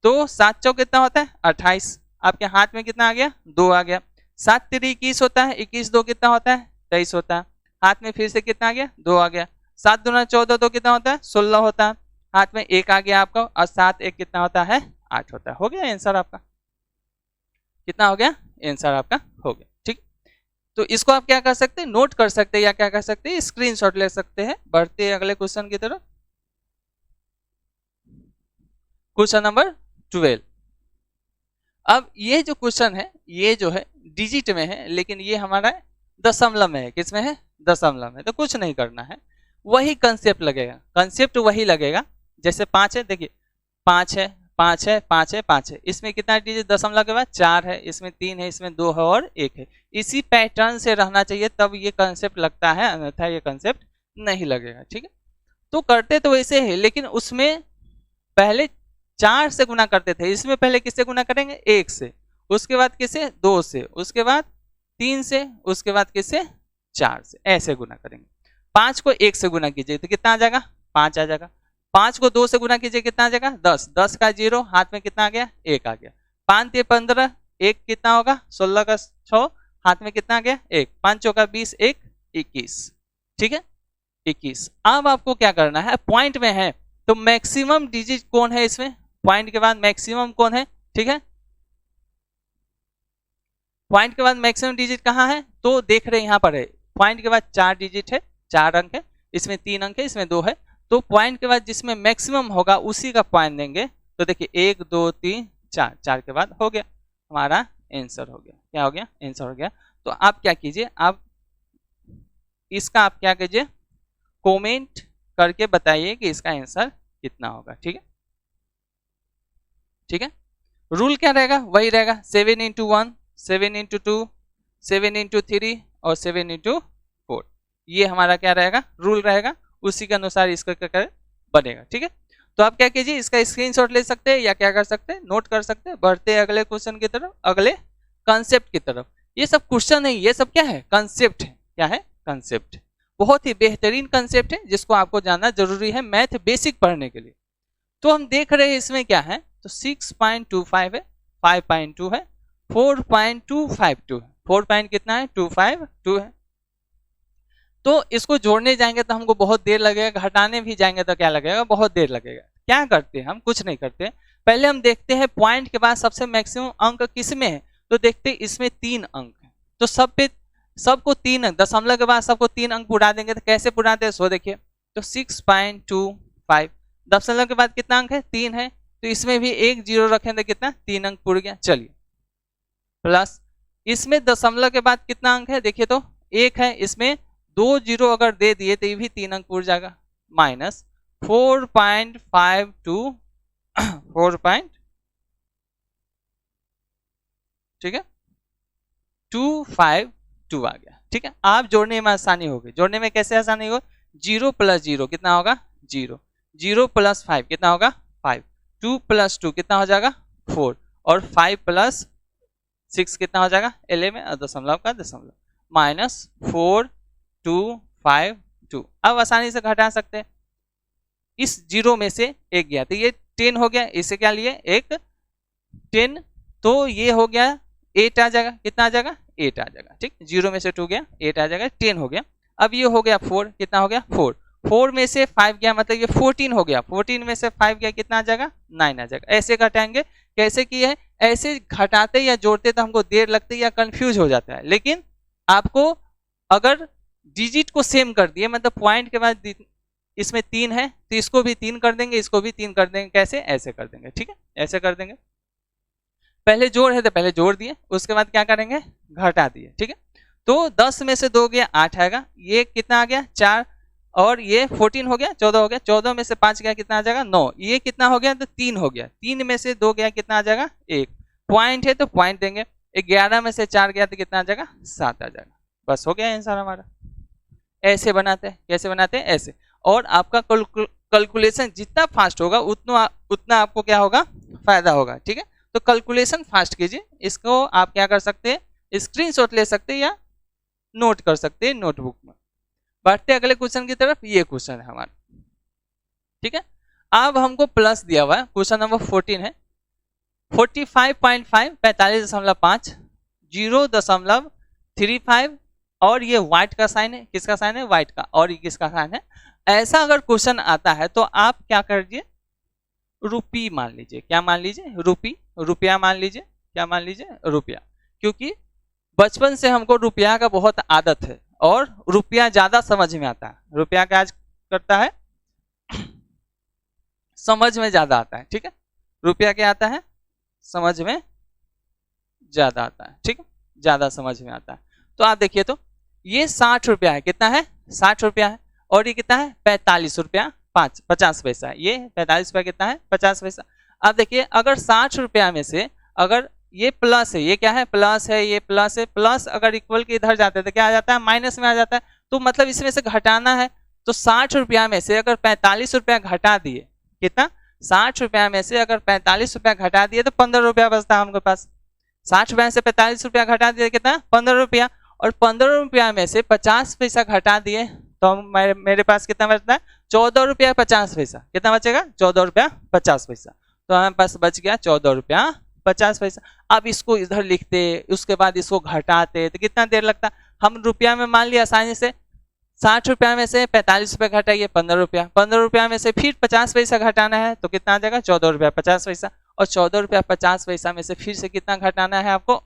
तो 7 चौक कितना होता है 28, आपके हाथ में कितना आ गया 2 आ गया। 7 3 21 होता है, 21 2 कितना होता है 23 होता है, हाथ में फिर से कितना आ गया 2 आ गया। 7 दूना 14 2 कितना होता है 16 होता है, हाथ में 1 आ गया आपका, और 7 1 कितना होता है 8 होता है। हो गया आंसर आपका, कितना हो गया आंसर आपका हो गया। ठीक, तो इसको आप क्या कर सकते हैं, नोट कर सकते हैं, या क्या कर सकते हैं स्क्रीनशॉट ले सकते हैं। बढ़ते हैं अगले क्वेश्चन की तरफ। Question number 12। अब ये जो क्वेश्चन है ये जो है डिजिट में है, लेकिन ये हमारा दशमलव में है। किस में है, दशमलव में। तो कुछ नहीं करना है, वही कंसेप्ट लगेगा, कंसेप्ट वही लगेगा। जैसे 5 है, देखिए 5 है 5 है 5 है 5 है, इसमें कितना डिजिट दशमलव के बाद 4 है, इसमें 3 है, इसमें 2 है और 1 है। इसी पैटर्न से रहना चाहिए, तब ये कंसेप्ट लगता है, अन्यथा ये कंसेप्ट नहीं लगेगा। ठीक है, तो करते तो वैसे है, लेकिन उसमें पहले 4 से गुना करते थे, इसमें पहले किससे गुना करेंगे 1 से, उसके बाद किससे 2 से, उसके बाद 3 से, उसके बाद किससे 4 से, ऐसे गुना करेंगे। 5 को 1 से गुना कीजिए तो कितना आ जाएगा 5 आ जाएगा। 5 को 2 से गुना कीजिए कितना आ जाएगा 10, 10 का 0 हाथ में कितना आ गया 1 आ गया। 5 3 15, 1 कितना होगा 16 का 6 हाथ में कितना आ गया 1, 5 चौका 20, 1 21। ठीक है 21। अब आपको क्या करना है, पॉइंट में है तो मैक्सिमम डिजिट कौन है इसमें, पॉइंट के बाद मैक्सिमम कौन है। ठीक है, पॉइंट के बाद मैक्सिमम डिजिट कहाँ है, तो देख रहे हैं यहाँ पर है, पॉइंट के बाद 4 डिजिट है, 4 अंक है, इसमें 3 अंक है, इसमें 2 है। तो पॉइंट के बाद जिसमें मैक्सिमम होगा उसी का पॉइंट देंगे। तो देखिए 1 2 3 4, 4 के बाद हो गया हमारा आंसर हो गया। क्या हो गया आंसर हो गया। तो आप क्या कीजिए, आप इसका आप क्या कीजिए कमेंट करके बताइए कि इसका आंसर कितना होगा। ठीक है, ठीक है, रूल क्या रहेगा वही रहेगा, 7 into 1, 7 into 2, 7 into 3 और 7 into 4। ये हमारा क्या रहेगा रूल रहेगा, उसी के अनुसार इसका क्या बनेगा। ठीक है, तो आप क्या कीजिए इसका स्क्रीनशॉट ले सकते हैं या क्या कर सकते हैं नोट कर सकते हैं। बढ़ते हैं अगले क्वेश्चन की तरफ, अगले कंसेप्ट की तरफ। ये सब क्वेश्चन नहीं, ये सब क्या है कंसेप्ट है। क्या है कंसेप्ट, बहुत ही बेहतरीन कंसेप्ट है जिसको आपको जानना जरूरी है मैथ बेसिक पढ़ने के लिए। तो हम देख रहे हैं इसमें क्या है, तो 6.25 है, 5.2 है, 4.252 है, 4 पॉइंट कितना है 252 है। तो इसको जोड़ने जाएंगे तो हमको बहुत देर लगेगा, घटाने भी जाएंगे तो क्या लगेगा बहुत देर लगेगा। क्या करते हैं हम, कुछ नहीं करते, पहले हम देखते हैं पॉइंट के बाद सबसे मैक्सिमम अंक किस में है। तो देखते हैं इसमें 3 अंक है, तो सब पे सबको 3 अंक, दशमलव के बाद सबको 3 अंक पुरा देंगे। तो कैसे पुराते हैं सो देखिए, तो 6.25 दशमलव के बाद कितना अंक है 3 है, तो इसमें भी 1 0 रखें तो कितना 3 अंक पुर गया। चलिए प्लस इसमें दशमलव के बाद कितना अंक है देखिए, तो 1 है, इसमें 2 0 अगर दे दिए तो ये भी 3 अंक पुर जाएगा। माइनस 4.52 ठीक है 252 आ गया। ठीक है, आप जोड़ने में आसानी होगी, जोड़ने में कैसे आसानी होगी, 0 + 0 कितना होगा 0, 0 + 5 कितना होगा 5, 2 + 2 कितना हो जाएगा 4, और 5 + 6 कितना हो जाएगा 11, दशमलव का दशमलव, माइनस 4252। अब आसानी से घटा सकते हैं, इस 0 में से 1 गया तो ये 10 हो गया, इसे क्या लिए एक 10, तो ये हो गया 8 आ जाएगा, कितना आ जाएगा 8 आ जाएगा। ठीक, 0 में से 2 गया 8 आ जाएगा, 10 हो गया। अब ये हो गया 4, कितना हो गया 4, 4 में से 5 गया मतलब ये 14 हो गया, 14 में से 5 गया कितना आ जाएगा 9 आ जाएगा। ऐसे घटाएंगे, कैसे किए हैं, ऐसे घटाते या जोड़ते तो हमको देर लगती है या कंफ्यूज हो जाता है, लेकिन आपको अगर डिजिट को सेम कर दिए, मतलब पॉइंट के बाद इसमें 3 है तो इसको भी 3 कर देंगे, इसको भी 3 कर देंगे, कैसे ऐसे कर देंगे। ठीक है, ऐसे कर देंगे, पहले जोड़ है तो पहले जोड़ दिए, उसके बाद क्या करेंगे घटा दिए। ठीक है, तो 10 में से 2 गया 8 आएगा, ये कितना आ गया 4, और ये 14 हो गया 14 हो गया, 14 में से 5 गया कितना आ जाएगा 9, ये कितना हो गया तो 3 हो गया, 3 में से 2 गया कितना आ जाएगा 1, पॉइंट है तो पॉइंट देंगे, 11 में से 4 गया तो कितना आ जाएगा 7 आ जाएगा। बस हो गया आंसर हमारा। ऐसे बनाते हैं, कैसे बनाते हैं ऐसे, और आपका कैलकुलेशन जितना फास्ट होगा उतना आपको क्या होगा फायदा होगा। ठीक है, तो कैलकुलेशन फास्ट कीजिए, इसको आप क्या कर सकते हैं स्क्रीनशॉट ले सकते हैं या नोट कर सकते हैं नोटबुक में। बढ़ते अगले क्वेश्चन की तरफ, ये क्वेश्चन है हमारा। ठीक है, अब हमको प्लस दिया हुआ है, क्वेश्चन नंबर 14 है 45.5 45.5 0.35, और ये व्हाइट का साइन है, किसका साइन है व्हाइट का, और ये किसका साइन है ऐसा अगर क्वेश्चन आता है तो आप क्या करिए, रुपी मान लीजिए। क्या मान लीजिए? रुपी, रुपया मान लीजिए। क्या मान लीजिए? रुपया। क्योंकि बचपन से हमको रुपया का बहुत आदत है और रुपया ज्यादा समझ में आता है। रुपया क्या करता है? समझ में ज्यादा आता है। ठीक है, रुपया क्या आता है? समझ में ज्यादा आता है। ठीक है, ज्यादा समझ में आता है। तो आप देखिए तो ये 60 रुपया है। कितना है? 60 रुपया है। और ये कितना है? 45 रुपया 50 पैसा है। ये 45 रुपया कितना है? 50 पैसा। अब देखिए अगर 60 रुपया में से अगर ये प्लस है, ये क्या है? प्लस है, ये प्लस है, प्लस अगर इक्वल के इधर जाते हैं तो क्या आ जाता है? माइनस में आ जाता है। तो मतलब इसमें से घटाना है। तो 60 रुपया में से अगर 45 रुपया घटा दिए, कितना? 60 रुपया में से अगर 45 रुपया घटा दिए तो 15 रुपया बचता है हमके पास। 60 रुपया से 45 रुपया घटा दिए, कितना? 15 रुपया। और 15 रुपया में से 50 पैसा घटा दिए तो मेरे पास कितना बचता है? 14 रुपया 50 पैसा। कितना बचेगा? 14 रुपया 50 पैसा। तो हमारे पास बच गया 14 रुपया 50 पैसा। अब इसको इधर लिखते, उसके बाद इसको घटाते तो कितना देर लगता? हम रुपया में मान लिया आसानी से 60 रुपया में से 45 रुपया घटाइए 15 रुपया, 15 रुपया में से फिर 50 पैसा घटाना है तो कितना आ जाएगा? 14 रुपया 50 पैसा। और 14 रुपया 50 पैसा में से फिर से कितना घटाना है आपको?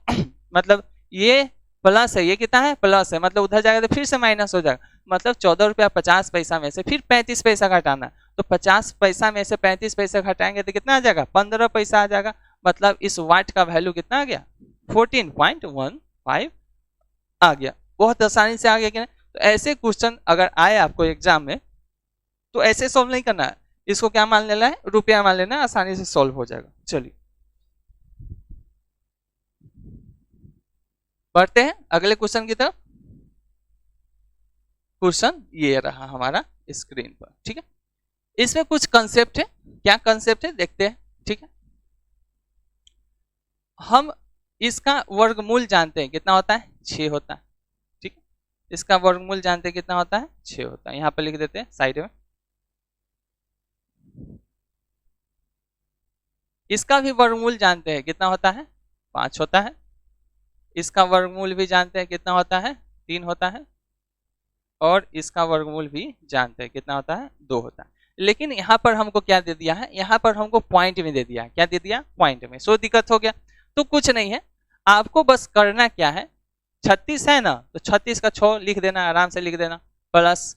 मतलब ये प्लस है, ये कितना है? प्लस है, मतलब उधर जाएगा तो फिर से माइनस हो जाएगा। मतलब 14 रुपया 50 पैसा में से फिर 35 पैसा घटाना है। तो 50 पैसा में से 35 पैसा घटाएंगे तो कितना आ जाएगा? 15 पैसा आ जाएगा। मतलब इस वाट का वैल्यू कितना आ गया? 14.15 आ गया। बहुत आसानी से आ गया कि नहीं? तो ऐसे क्वेश्चन अगर आए आपको एग्जाम में तो ऐसे सॉल्व नहीं करना है, इसको क्या मान लेना है? रुपया मान लेना है, आसानी से सॉल्व हो जाएगा। चलिए बढ़ते हैं अगले क्वेश्चन की तरफ। क्वेश्चन ये रहा हमारा स्क्रीन पर। ठीक है, इसमें कुछ कंसेप्ट है। क्या कंसेप्ट है देखते हैं। ठीक है, हम इसका वर्गमूल जानते हैं, कितना होता है? 6 होता है। ठीक है, इसका वर्गमूल जानते हैं कितना होता है? 6 होता है। यहां पर लिख देते हैं साइड में। इसका भी वर्गमूल जानते हैं, कितना होता है? 5 होता है। इसका वर्गमूल भी जानते हैं, कितना होता है? 3 होता है। और इसका वर्गमूल भी जानते हैं, कितना होता है? 2 होता है। लेकिन यहाँ पर हमको क्या दे दिया है? यहाँ पर हमको पॉइंट में दे दिया है। क्या दे दिया? पॉइंट में। सो दिक्कत हो गया। तो कुछ नहीं है, आपको बस करना क्या है, 36 है ना, तो 36 का 6 लिख देना, आराम से लिख देना। प्लस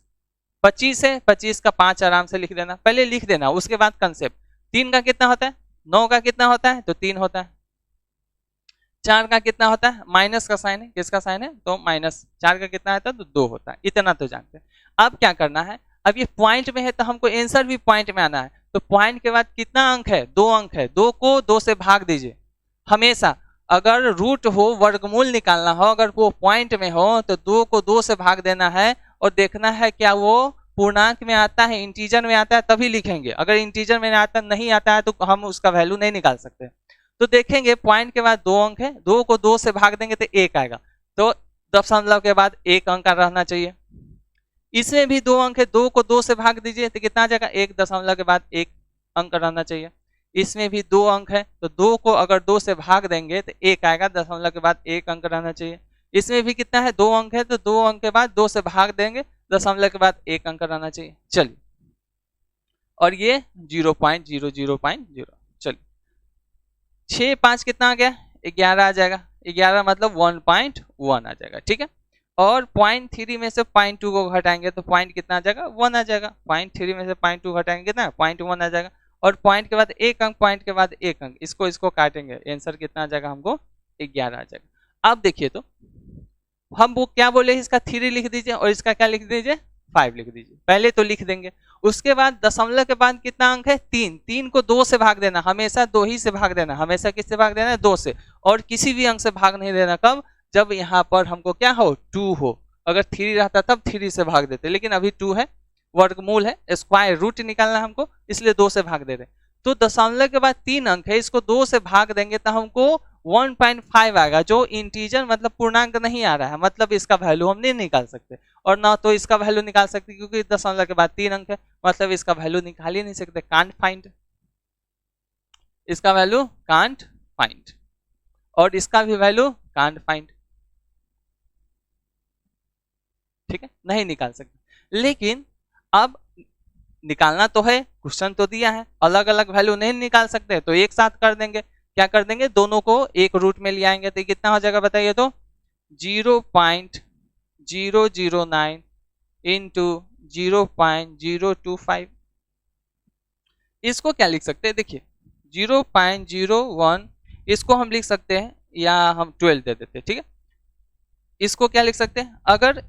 25 है, 25 का 5 आराम से लिख देना। पहले लिख देना, उसके बाद कंसेप्ट। 3 का कितना होता है? 9 का कितना होता है? तो 3 होता है। 4 का कितना होता है? माइनस का साइन है। किसका साइन है? तो माइनस। 4 का कितना आता है? तो 2 होता है। इतना तो जानते हैं। अब क्या करना है, अब ये पॉइंट में है तो हमको आंसर भी पॉइंट में आना है। तो पॉइंट के बाद कितना अंक है? 2 अंक है। 2 को 2 से भाग दीजिए। हमेशा अगर रूट हो, वर्गमूल निकालना हो, अगर वो पॉइंट में हो तो 2 को 2 से भाग देना है और देखना है क्या वो पूर्णांक में आता है, इंटीजर में आता है, तभी लिखेंगे। अगर इंटीजर में आता नहीं आता है तो हम उसका वैल्यू नहीं निकाल सकते। तो देखेंगे पॉइंट के बाद 2 अंक है, 2 को 2 से भाग देंगे तो 1 आएगा। तो दशमलव के बाद 1 अंक रहना चाहिए। इसमें भी 2 अंक है, 2 को 2 से भाग दीजिए तो कितना आ जाएगा? 1 दशमलव के बाद 1 अंक रहना चाहिए। इसमें भी 2 अंक है, तो 2 को अगर 2 से भाग देंगे तो 1 आएगा, दशमलव के बाद 1 अंक रहना चाहिए। इसमें भी कितना है? 2 अंक है, तो 2 अंक के बाद 2 से भाग देंगे, दशमलव के बाद 1 अंक रहना चाहिए। चलिए, और ये 0.00.0। चलिए 6 5 कितना आ गया? 11 आ जाएगा। 11 मतलब 1.1 आ जाएगा। ठीक है, और 0.3 में से 0.2 को घटाएंगे तो पॉइंट कितना आ जाएगा? 1 आ जाएगा। 0.3 में से 0.2 घटाएंगे कितना? 0.1 आ जाएगा। और पॉइंट के बाद 1 अंक, पॉइंट के बाद 1 अंक, इसको काटेंगे, आंसर कितना आ जाएगा हमको? 11 आ जाएगा। अब देखिए तो हम वो क्या बोले, इसका 3 लिख दीजिए और इसका क्या लिख दीजिए? 5 लिख दीजिए। पहले तो लिख देंगे, उसके बाद दशमलव के बाद कितना अंक है? 3। 3 को 2 से भाग देना, हमेशा 2 ही से भाग देना। हमेशा किससे भाग देना है? 2 से। और किसी भी अंक से भाग नहीं देना। कब? जब यहाँ पर हमको क्या हो? 2 हो। अगर 3 रहता तब 3 से भाग देते, लेकिन अभी 2 है, वर्गमूल है, स्क्वायर रूट निकालना हमको, इसलिए 2 से भाग दे रहे। तो दशमलव के बाद 3 अंक है, इसको 2 से भाग देंगे तो हमको 1.5 आएगा, जो इंटीजर मतलब पूर्णांक नहीं आ रहा है, मतलब इसका वैल्यू हम नहीं निकाल सकते। और ना तो इसका वैल्यू निकाल सकते क्योंकि दशमलव के बाद 3 अंक है, मतलब इसका वैल्यू निकाल ही नहीं सकते। कांट फाइंड, इसका वैल्यू कांट फाइंड, और इसका भी वैल्यू कांट फाइंड। ठीक है, नहीं निकाल सकते। लेकिन अब निकालना तो है, क्वेश्चन तो दिया है, अलग अलग वैल्यू नहीं निकाल सकते तो एक साथ कर देंगे। क्या कर देंगे, दोनों को एक रूट में ले आएंगे तो कितना हो जाएगा बताइए तो 0.009 इंटू 0.025। इसको क्या लिख सकते हैं, देखिए 0.01 इसको हम लिख सकते हैं या हम 12 दे देते हैं, ठीक है। इसको क्या लिख सकते हैं, अगर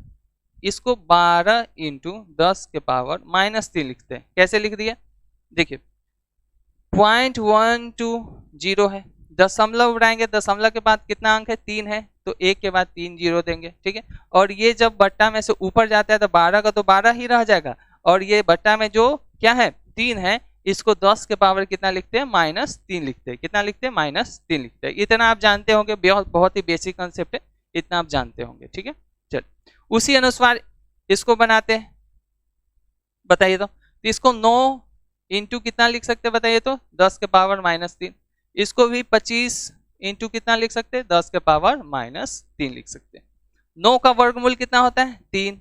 इसको 12 इंटू 10 के पावर -3 लिखते हैं, कैसे लिख दिया, देखिए 0.120 है, दशमलव उड़ाएंगे, दशमलव के बाद कितना अंक है 3 है, तो 1 के बाद 3 जीरो देंगे, ठीक है। और ये जब बट्टा में से ऊपर जाता है तो 12 का तो 12 ही रह जाएगा, और ये बट्टा में जो क्या है 3 है, इसको 10 के पावर कितना लिखते हैं -3 लिखते हैं, कितना लिखते हैं -3 लिखते हैं। इतना आप जानते होंगे, बहुत ही बेसिक कंसेप्ट है, इतना आप जानते होंगे, ठीक है। चल उसी अनुसार इसको बनाते हैं, बताइए तो इसको 9 इंटू कितना लिख सकते हैं बताइए तो 10 के पावर -3। इसको भी 25 इंटू कितना लिख सकते हैं 10 के पावर -3 लिख सकते हैं। 9 का वर्गमूल कितना होता है 3,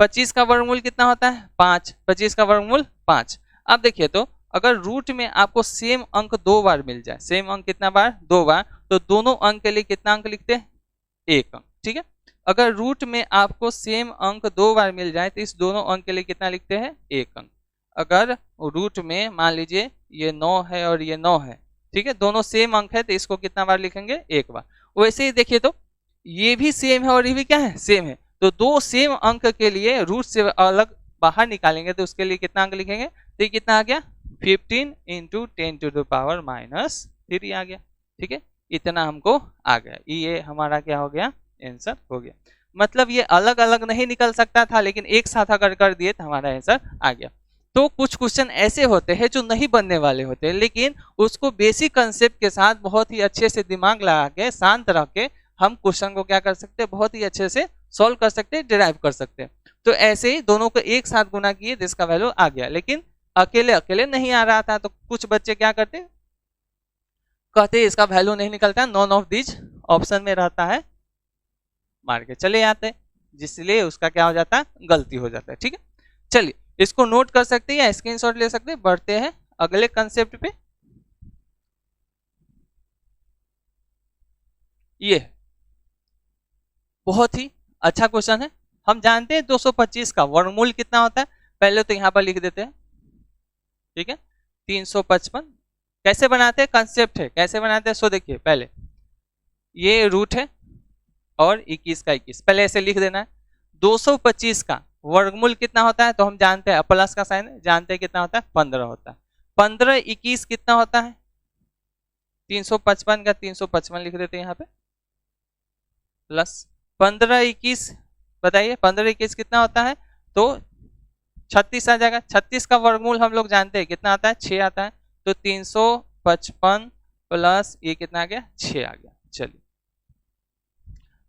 25 का वर्गमूल कितना होता है 5, 25 का वर्गमूल 5। अब देखिए तो अगर रूट में आपको सेम अंक 2 बार मिल जाए, सेम अंक कितना बार 2 बार, तो दोनों अंक के लिए कितना अंक लिखते हैं 1 अंक, ठीक है। अगर रूट में आपको सेम अंक 2 बार मिल जाए तो इस दोनों अंक के लिए कितना लिखते हैं 1 अंक। अगर रूट में मान लीजिए ये 9 है और ये 9 है, ठीक है, दोनों सेम अंक है तो इसको कितना बार लिखेंगे 1 बार। वैसे ही देखिए तो ये भी सेम है और ये भी क्या है सेम है, तो दो सेम अंक के लिए रूट से अलग बाहर निकालेंगे तो उसके लिए कितना अंक लिखेंगे, तो ये कितना आ गया 15 इंटू 10 टू द पावर -3 आ गया, ठीक है। इतना हमको आ गया, ये हमारा क्या हो गया आंसर हो गया। मतलब ये अलग अलग नहीं निकल सकता था, लेकिन एक साथ अगर कर दिए तो हमारा आंसर आ गया। तो कुछ क्वेश्चन ऐसे होते हैं जो नहीं बनने वाले होते हैं, लेकिन उसको बेसिक कंसेप्ट के साथ बहुत ही अच्छे से दिमाग लगा के शांत रह के हम क्वेश्चन को क्या कर सकते हैं, बहुत ही अच्छे से सॉल्व कर सकते हैं, डिराइव कर सकते हैं। तो ऐसे ही दोनों को एक साथ गुना किए जिसका वैल्यू आ गया, लेकिन अकेले अकेले नहीं आ रहा था, तो कुछ बच्चे क्या करते, कहते इसका वैल्यू नहीं निकलता, नॉन ऑफ दिस ऑप्शन में रहता है, मार के चले जाते, जिसलिए उसका क्या हो जाता है गलती हो जाता है, ठीक है। चलिए इसको नोट कर सकते हैं या स्क्रीनशॉट ले सकते हैं। बढ़ते हैं अगले कंसेप्ट पे। ये बहुत ही अच्छा क्वेश्चन है। हम जानते हैं 225 का वर्गमूल कितना होता है, पहले तो यहां पर लिख देते हैं, ठीक है। 355 कैसे बनाते हैं, कंसेप्ट है कैसे बनाते हैं। सो देखिए पहले ये रूट है और 21 का 21, पहले ऐसे लिख देना है। 225 का वर्गमूल कितना होता है, तो हम जानते हैं प्लस का साइन है, जानते हैं कितना होता है 15 होता है। 15 21 कितना होता है 355 का 355 लिख देते हैं यहाँ पे, प्लस 15 21 बताइए 15 21 कितना होता है, तो 36 आ जाएगा। 36 का वर्गमूल हम लोग जानते हैं कितना आता है 6 आता है, तो 355 प्लस ये कितना आ गया 6 आ गया। चलिए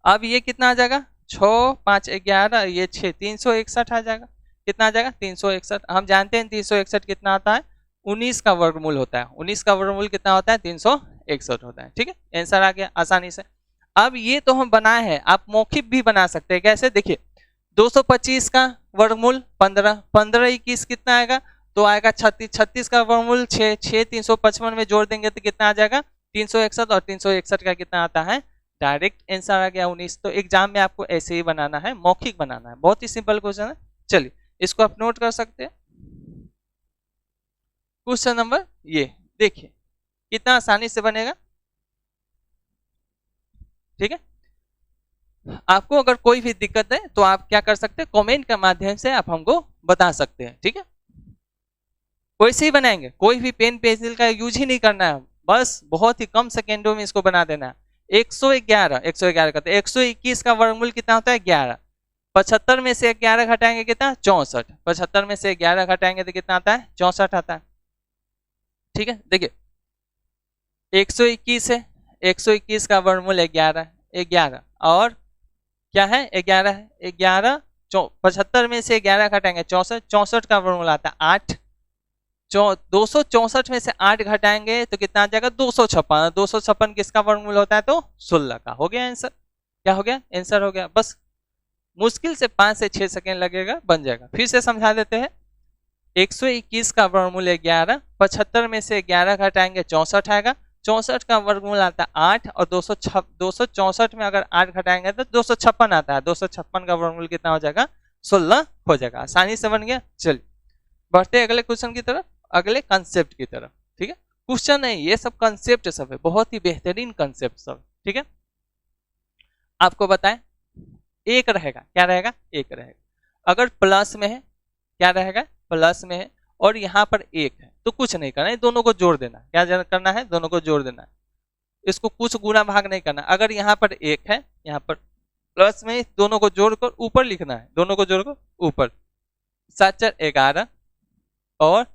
अब ये कितना आ जाएगा 6 5 11 ये 6 361 आ जाएगा, कितना आ जाएगा 361। हम जानते हैं 361 कितना आता है 19 का वर्गमूल होता है, 19 का वर्गमूल कितना होता है 361 होता है, ठीक है। आंसर आ गया आसानी से। अब ये तो हम बनाए हैं, आप मौखिक भी बना सकते हैं, कैसे देखिए 225 का वर्गमूल 15, 15 21 कितना आएगा, तो आएगा 36, 36 का वर्गमूल 6, 6 355 में जोड़ देंगे तो कितना आ जाएगा 361, और 361 का कितना आता है डायरेक्ट आंसर आ गया 19। तो एग्जाम में आपको ऐसे ही बनाना है, मौखिक बनाना है, बहुत ही सिंपल क्वेश्चन है। चलिए इसको आप नोट कर सकते हैं। क्वेश्चन नंबर ये देखिए कितना आसानी से बनेगा, ठीक है। आपको अगर कोई भी दिक्कत है तो आप क्या कर सकते हैं, कमेंट के माध्यम से आप हमको बता सकते हैं, ठीक है। वैसे ही बनाएंगे, कोई भी पेन पेंसिल का यूज ही नहीं करना है, बस बहुत ही कम सेकेंडों में इसको बना देना है। 111 का, तो 121 का वर्गमूल कितना होता है 11, 75 में से 11 घटाएंगे कितना 64, 75 में से 11 घटाएंगे तो कितना आता है 64 आता है, ठीक है। देखिए 121 है, 121 का वर्गमूल 11, 11 और क्या है 11 है, 11 75 में से 11 घटाएंगे 64, 64 का वर्गमूल आता है 8, 264 में से 8 घटाएंगे तो कितना आ जाएगा 256, 256 किसका वर्गमूल होता है तो 16 का। हो गया आंसर, क्या हो गया आंसर हो गया। बस मुश्किल से 5 से 6 सेकेंड लगेगा, बन जाएगा। फिर से समझा देते हैं, 121 का वर्गमूल 11, 75 में से 11 घटाएंगे 64 आएगा, 64 का वर्गमूल आता है 8 और 264 में अगर 8 घटाएंगे तो 256 आता है, 256 का वर्गमूल कितना हो जाएगा 16 हो जाएगा। आसानी से बन गया। चलिए बढ़ते अगले क्वेश्चन की तरफ, अगले कंसेप्ट की तरफ। ठीक है, क्वेश्चन है ये सब कंसेप्ट सब है, बहुत ही बेहतरीन कंसेप्ट सब। ठीक है, आपको बताएं एक रहेगा, क्या रहेगा एक रहेगा, अगर प्लस में है क्या रहेगा प्लस में है और यहाँ पर एक है तो कुछ नहीं करना है, दोनों को जोड़ देना। क्या करना है दोनों को जोड़ देना है, इसको कुछ गुना भाग नहीं करना। अगर यहाँ पर एक है यहाँ पर प्लस में, दोनों को जोड़कर ऊपर लिखना है, दोनों को जोड़कर ऊपर। 7 4 11 और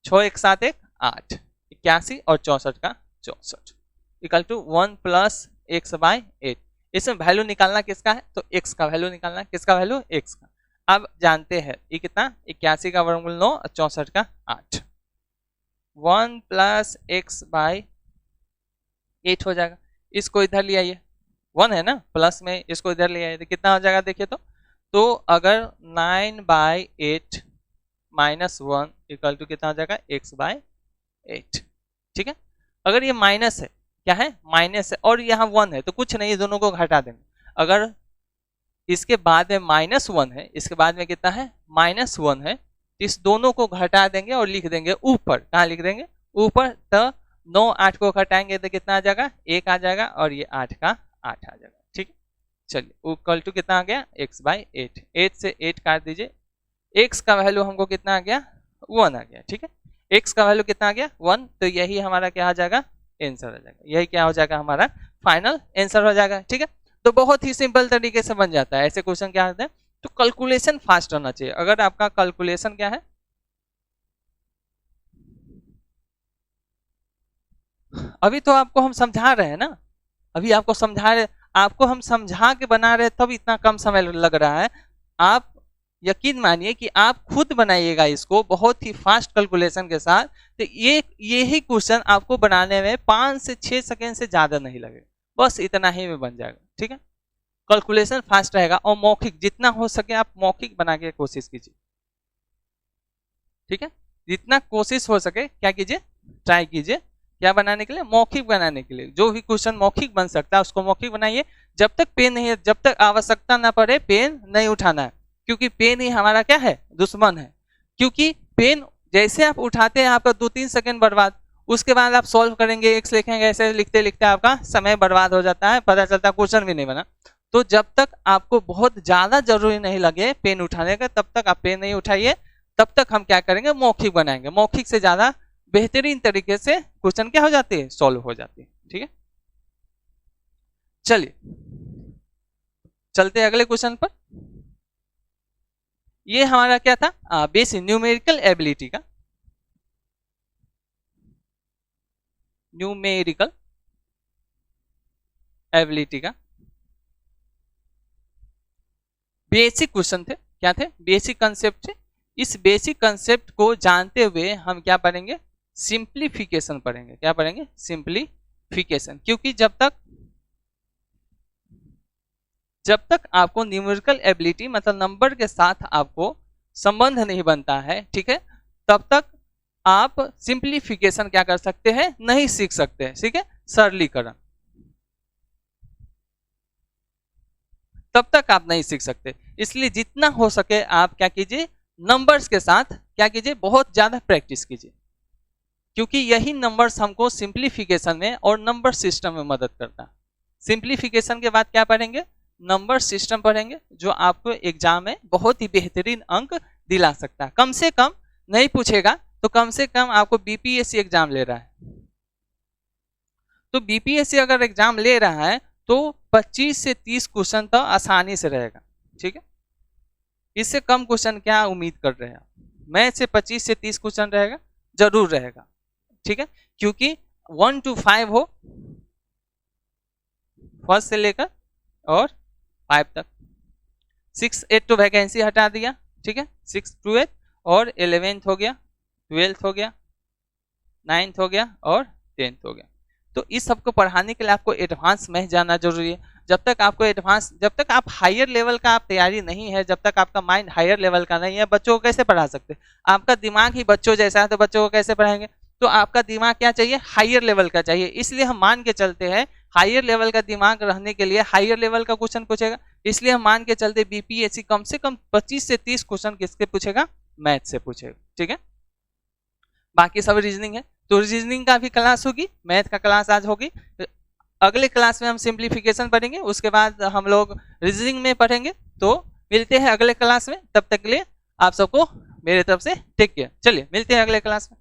6 1 7 1 8, 81 और 64 का 64 इक्वल टू 1 प्लस x/8। इसमें वैल्यू निकालना किसका है तो x का वैल्यू निकालना, किसका वैल्यू x का। अब जानते हैं ये कितना 81 का वर्गमूल 9 और 64 का 8, 1 प्लस x/8 हो जाएगा। इसको इधर ले आइए, 1 है ना प्लस में, इसको इधर ले आइए तो कितना हो जाएगा देखिए तो अगर 9/8 माइनस 1 इक्वल टू कितना हो जाएगा x/8। ठीक है, अगर ये माइनस है, क्या है माइनस है और यहाँ 1 है तो कुछ नहीं, दोनों को घटा देंगे। अगर इसके बाद में -1 है, इसके बाद में कितना है -1 है, इस दोनों को घटा देंगे और लिख देंगे ऊपर। कहाँ लिख देंगे ऊपर, तो 9 8 को घटाएंगे तो कितना आ जाएगा 1 आ जाएगा और ये 8 का 8 आ जाएगा। ठीक है, चलिए इक्वल टू कितना आ गया x/8, 8 से 8 काट दीजिए, x का वैल्यू हमको कितना आ गया 1 आ गया। ठीक है, x का वैल्यू कितना आ गया 1, तो यही हमारा क्या आ जाएगा आंसर हो जाएगा, यही क्या हो जाएगा हमारा फाइनल आंसर हो जाएगा। ठीक है, तो बहुत ही सिंपल तरीके से बन जाता है ऐसे क्वेश्चन। क्या होते हैं तो कैलकुलेशन फास्ट होना चाहिए। अगर आपका कैलकुलेशन क्या है, अभी तो आपको हम समझा रहे हैं ना, अभी आपको समझा रहे, आपको हम समझा के बना रहे तब इतना कम समय लग रहा है। आप यकीन मानिए कि आप खुद बनाइएगा इसको बहुत ही फास्ट कैलकुलेशन के साथ, तो यही क्वेश्चन आपको बनाने में 5 से 6 सेकेंड से ज्यादा नहीं लगेगा, बस इतना ही में बन जाएगा। ठीक है, कैलकुलेशन फास्ट रहेगा और मौखिक जितना हो सके आप मौखिक बना के कोशिश कीजिए। ठीक है, जितना कोशिश हो सके क्या कीजिए ट्राई कीजिए, क्या बनाने के लिए मौखिक बनाने के लिए। जो भी क्वेश्चन मौखिक बन सकता है उसको मौखिक बनाइए। जब तक पेन नहीं है, जब तक आवश्यकता ना पड़े पेन नहीं उठाना है, क्योंकि पेन ही हमारा क्या है दुश्मन है। क्योंकि पेन जैसे आप उठाते हैं आपका 2-3 सेकंड बर्बाद, उसके बाद आप सॉल्व करेंगे एक्स लिखेंगे, ऐसे लिखते लिखते आपका समय बर्बाद हो जाता है, पता चलता क्वेश्चन भी नहीं बना। तो जब तक आपको बहुत ज्यादा जरूरी नहीं लगे पेन उठाने का तब तक आप पेन नहीं उठाइए, तब तक हम क्या करेंगे मौखिक बनाएंगे। मौखिक से ज्यादा बेहतरीन तरीके से क्वेश्चन क्या हो जाती है सॉल्व हो जाती है। ठीक है, चलिए चलते अगले क्वेश्चन पर। ये हमारा क्या था बेसिक न्यूमेरिकल एबिलिटी का, न्यूमेरिकल एबिलिटी का बेसिक क्वेश्चन थे। क्या थे बेसिक कंसेप्ट थे। इस बेसिक कंसेप्ट को जानते हुए हम क्या पढ़ेंगे सिंप्लीफिकेशन पढ़ेंगे। क्या पढ़ेंगे सिंप्लीफिकेशन, क्योंकि जब तक आपको न्यूमेरिकल एबिलिटी मतलब नंबर के साथ आपको संबंध नहीं बनता है, ठीक है, तब तक आप सिंप्लीफिकेशन क्या कर सकते हैं नहीं सीख सकते हैं। ठीक है, सरलीकरण तब तक आप नहीं सीख सकते। इसलिए जितना हो सके आप क्या कीजिए नंबर्स के साथ क्या कीजिए बहुत ज्यादा प्रैक्टिस कीजिए, क्योंकि यही नंबर्स हमको सिंप्लीफिकेशन में और नंबर सिस्टम में मदद करता है। सिंप्लीफिकेशन के बाद क्या पढ़ेंगे नंबर सिस्टम पढ़ेंगे, जो आपको एग्जाम में बहुत ही बेहतरीन अंक दिला सकता है। कम से कम नहीं पूछेगा तो कम से कम आपको बीपीएससी एग्जाम ले रहा है, तो बीपीएससी अगर एग्जाम ले रहा है तो 25 से 30 क्वेश्चन तो आसानी से रहेगा। ठीक है, इससे कम क्वेश्चन क्या उम्मीद कर रहे हैं आप, मैथ से 25 से 30 क्वेश्चन रहेगा जरूर रहेगा। ठीक है, क्योंकि 1 to 5 हो फर्स्ट से लेकर और 5 तक, 6 8 तो वैकेंसी हटा दिया। ठीक है, 6 to 8 और 11th हो गया, 12th हो गया, 9th हो गया और 10th हो गया। तो इस सबको पढ़ाने के लिए आपको एडवांस मैथ जानना जरूरी है। जब तक आपको एडवांस, जब तक आप हायर लेवल का आप तैयारी नहीं है, जब तक आपका माइंड हायर लेवल का नहीं है, बच्चों को कैसे पढ़ा सकते? आपका दिमाग ही बच्चों जैसा है तो बच्चों को कैसे पढ़ाएंगे? तो आपका दिमाग क्या चाहिए? हायर लेवल का चाहिए। इसलिए हम मान के चलते हैं हायर लेवल का दिमाग रहने के लिए हायर लेवल का क्वेश्चन पूछेगा। इसलिए हम मान के चलते बीपीएससी कम से कम 25 से 30 क्वेश्चन किसके पूछेगा? मैथ से पूछेगा। ठीक है, बाकी सब रीजनिंग है। तो रीजनिंग का भी क्लास होगी, मैथ का क्लास आज होगी। अगले क्लास में हम सिंप्लीफिकेशन पढ़ेंगे, उसके बाद हम लोग रीजनिंग में पढ़ेंगे। तो मिलते हैं अगले क्लास में, तब तक के लिए आप सबको मेरे तरफ से टेक केयर। चलिए मिलते हैं अगले क्लास में।